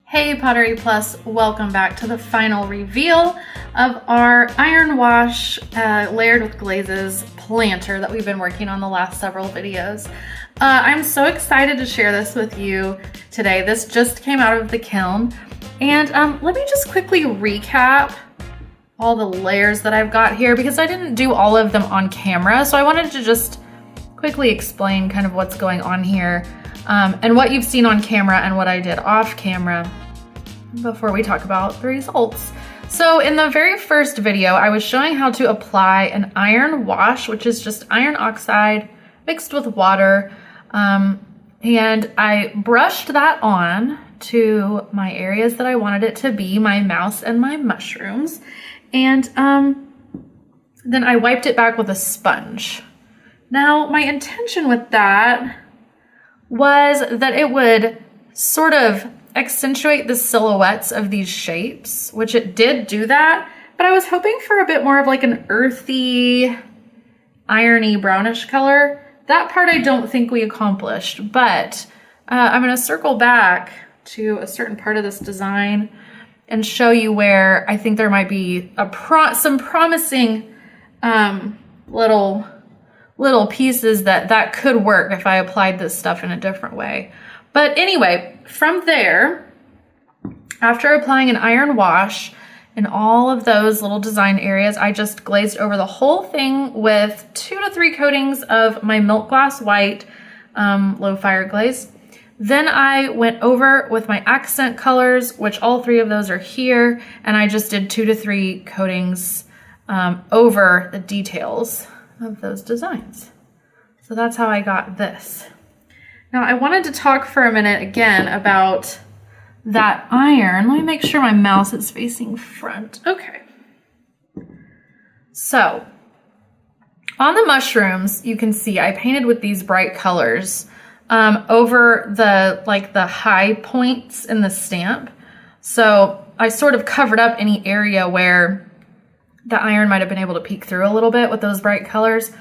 Hey Pottery Plus, welcome back to the final reveal of our iron wash layered with glazes planter that we've been working on the last several videos. I'm so excited to share this with you today. This just came out of the kiln, and let me just quickly recap all the layers that I've got here because I didn't do all of them on camera, so I wanted to just quickly explain kind of what's going on here. And what you've seen on camera and what I did off camera before we talk about the results. So in the very first video, I was showing how to apply an iron wash, which is just iron oxide mixed with water. And I brushed that on to my areas that I wanted it to be, my mouse and my mushrooms. And then I wiped it back with a sponge. Now, my intention with that was that it would sort of accentuate the silhouettes of these shapes, which it did do that, but I was hoping for a bit more of like an earthy, irony brownish color. That part I don't think we accomplished, but I'm gonna circle back to a certain part of this design and show you where I think there might be some promising little pieces that could work if I applied this stuff in a different way. But anyway, from there, after applying an iron wash in all of those little design areas, I just glazed over the whole thing with 2 to 3 coatings of my milk glass white low fire glaze. Then I went over with my accent colors, which all 3 of those are here, and I just did 2 to 3 coatings over the details of those designs. So that's how I got this. Now I wanted to talk for a minute again about that iron. Let me make sure my mouse is facing front. Okay. So on the mushrooms, you can see I painted with these bright colors over the high points in the stamp. So I sort of covered up any area where the iron might have been able to peek through a little bit with those bright colors.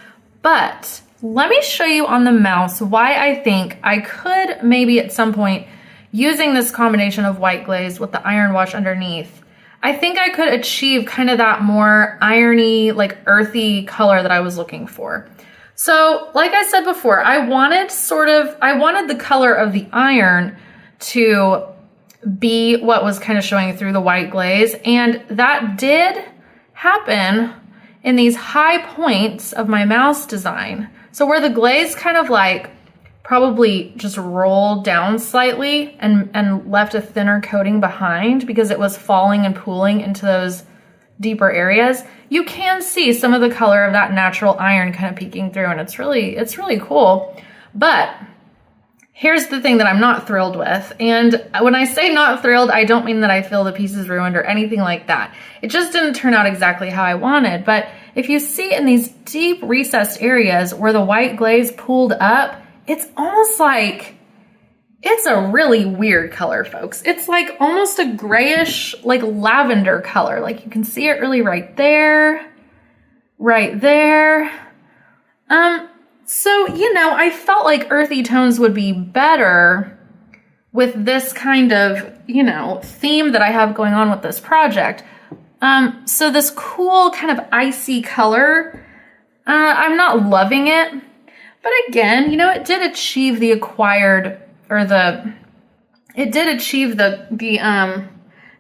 But let me show you on the mouse why I think I could maybe at some point, using this combination of white glaze with the iron wash underneath, I think I could achieve kind of that more irony, like earthy color that I was looking for. So like I said before, I wanted the color of the iron to be what was kind of showing through the white glaze, and that did happen in these high points of my mouse design. So where the glaze kind of like probably just rolled down slightly and left a thinner coating behind because it was falling and pooling into those deeper areas, you can see some of the color of that natural iron kind of peeking through, and it's really cool. But here's the thing that I'm not thrilled with. And when I say not thrilled, I don't mean that I feel the pieces ruined or anything like that. It just didn't turn out exactly how I wanted. But if you see in these deep recessed areas where the white glaze pooled up, it's almost like, it's a really weird color, folks. It's like almost a grayish, like lavender color. Like you can see it really right there, right there. So, you know, I felt like earthy tones would be better with this kind of, you know, theme that I have going on with this project. So this cool kind of icy color, I'm not loving it. But again, you know, it did achieve the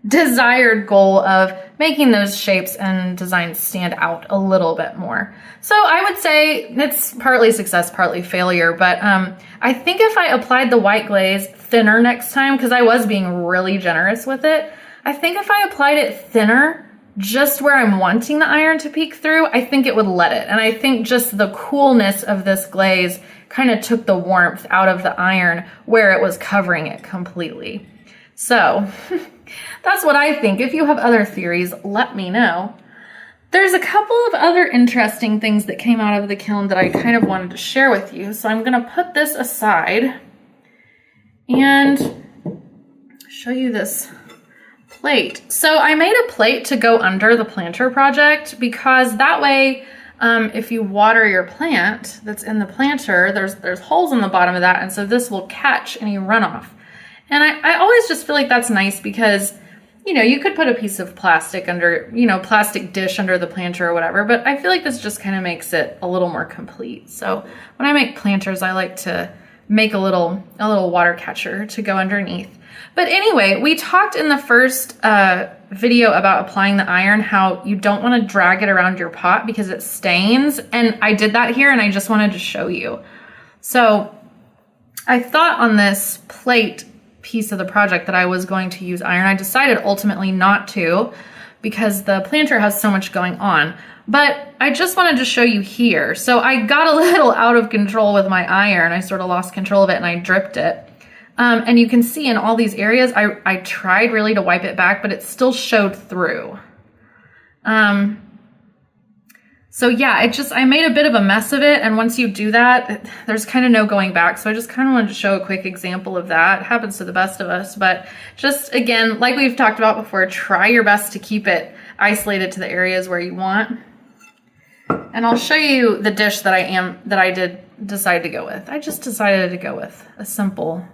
desired goal of making those shapes and designs stand out a little bit more. So I would say it's partly success, partly failure, but I think if I applied the white glaze thinner next time, because I was being really generous with it, I think if I applied it thinner, just where I'm wanting the iron to peek through, I think it would let it. And I think just the coolness of this glaze kind of took the warmth out of the iron where it was covering it completely. So that's what I think. If you have other theories, let me know. There's a couple of other interesting things that came out of the kiln that I kind of wanted to share with you. So I'm gonna put this aside and show you this plate. So I made a plate to go under the planter project because that way, if you water your plant that's in the planter, there's holes in the bottom of that, and so this will catch any runoff. And I always just feel like that's nice because, you know, you could put a piece of plastic under, you know, plastic dish under the planter or whatever, but I feel like this just kind of makes it a little more complete. So when I make planters, I like to make a little water catcher to go underneath. But anyway, we talked in the first video about applying the iron, how you don't want to drag it around your pot because it stains. And I did that here and I just wanted to show you. So I thought on this plate piece of the project that I was going to use iron. I decided ultimately not to because the planter has so much going on. But I just wanted to show you here. So I got a little out of control with my iron. I sort of lost control of it and I dripped it. And you can see in all these areas, I tried really to wipe it back, but it still showed through. So yeah, I made a bit of a mess of it. And once you do that, there's kind of no going back. So I just kind of wanted to show a quick example of that. It happens to the best of us, but just again, like we've talked about before, try your best to keep it isolated to the areas where you want. And I'll show you the dish that I did decide to go with. I just decided to go with a simple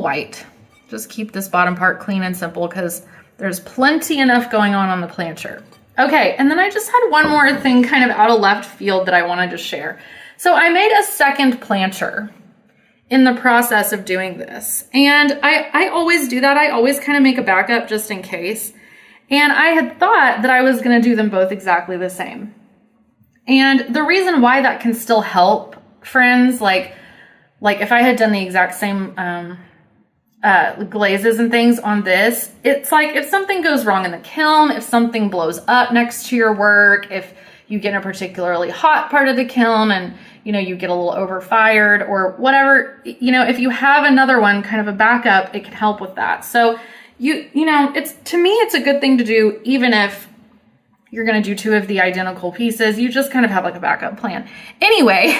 white. Just keep this bottom part clean and simple because there's plenty enough going on the planter. Okay, and then I just had one more thing kind of out of left field that I wanted to share. So I made a second planter in the process of doing this. And I always do that. I always kind of make a backup just in case. And I had thought that I was going to do them both exactly the same. And the reason why that can still help, friends, like if I had done the exact same glazes and things on this, it's like if something goes wrong in the kiln, if something blows up next to your work, if you get in a particularly hot part of the kiln and, you know, you get a little overfired or whatever, you know, if you have another one, kind of a backup, it can help with that. So you know, to me, it's a good thing to do, even if you're going to do two of the identical pieces. You just kind of have like a backup plan. Anyway,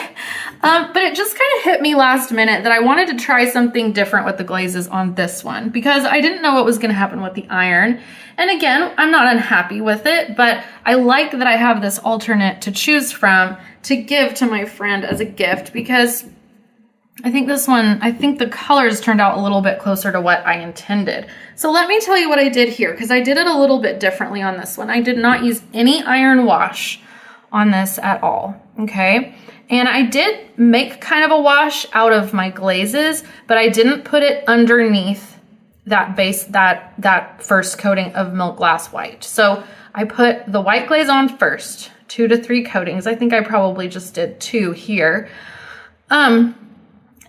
but it just kind of hit me last minute that I wanted to try something different with the glazes on this one because I didn't know what was going to happen with the iron. And again, I'm not unhappy with it, but I like that I have this alternate to choose from to give to my friend as a gift because I think the colors turned out a little bit closer to what I intended. So let me tell you what I did here, because I did it a little bit differently on this one. I did not use any iron wash on this at all, okay? And I did make kind of a wash out of my glazes, but I didn't put it underneath that base, that first coating of milk glass white. So I put the white glaze on first, 2 to 3 coatings. I think I probably just did 2 here.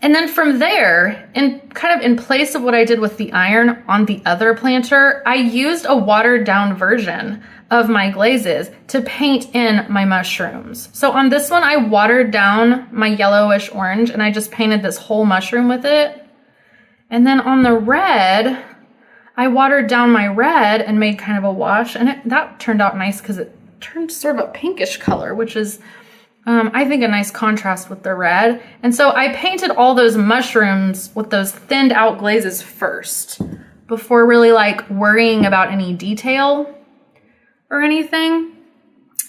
And then from there, in place of what I did with the iron on the other planter, I used a watered down version of my glazes to paint in my mushrooms. So on this one, I watered down my yellowish orange and I just painted this whole mushroom with it. And then on the red, I watered down my red and made kind of a wash, and that turned out nice because it turned sort of a pinkish color, which is I think a nice contrast with the red. And so I painted all those mushrooms with those thinned out glazes first before really like worrying about any detail or anything.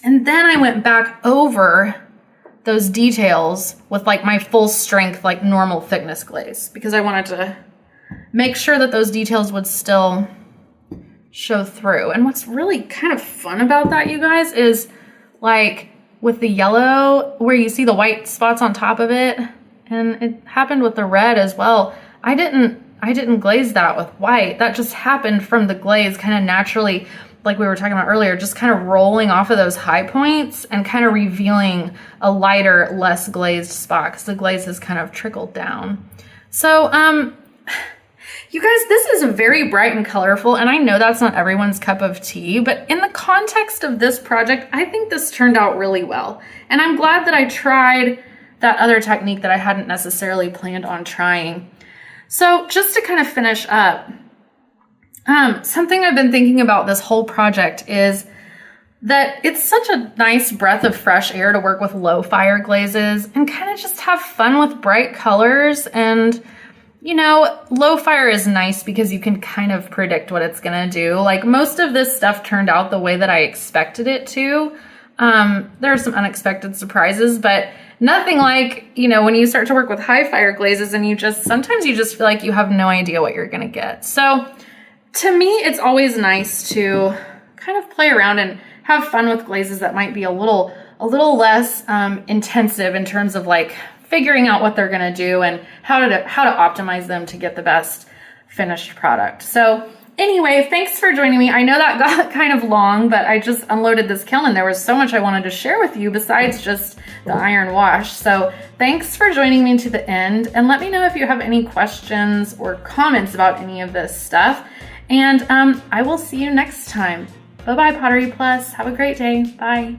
And then I went back over those details with like my full strength, like normal thickness glaze, because I wanted to make sure that those details would still show through. And what's really kind of fun about that, you guys, is like with the yellow where you see the white spots on top of it, and it happened with the red as well. I didn't glaze that with white. That just happened from the glaze kind of naturally, like we were talking about earlier, just kind of rolling off of those high points and kind of revealing a lighter, less glazed spot because the glaze has kind of trickled down. So, you guys, this is very bright and colorful, and I know that's not everyone's cup of tea, but in the context of this project, I think this turned out really well. And I'm glad that I tried that other technique that I hadn't necessarily planned on trying. So just to kind of finish up, something I've been thinking about this whole project is that it's such a nice breath of fresh air to work with low fire glazes and kind of just have fun with bright colors. And you know, low fire is nice because you can kind of predict what it's gonna do. Like most of this stuff turned out the way that I expected it to. There are some unexpected surprises, but nothing like, you know, when you start to work with high fire glazes and sometimes you just feel like you have no idea what you're gonna get. So to me, it's always nice to kind of play around and have fun with glazes that might be a little less intensive in terms of like figuring out what they're gonna do and how to optimize them to get the best finished product. So anyway, thanks for joining me. I know that got kind of long, but I just unloaded this kiln and there was so much I wanted to share with you besides just the iron wash. So thanks for joining me to the end, and let me know if you have any questions or comments about any of this stuff. And I will see you next time. Bye-bye, Pottery Plus. Have a great day. Bye.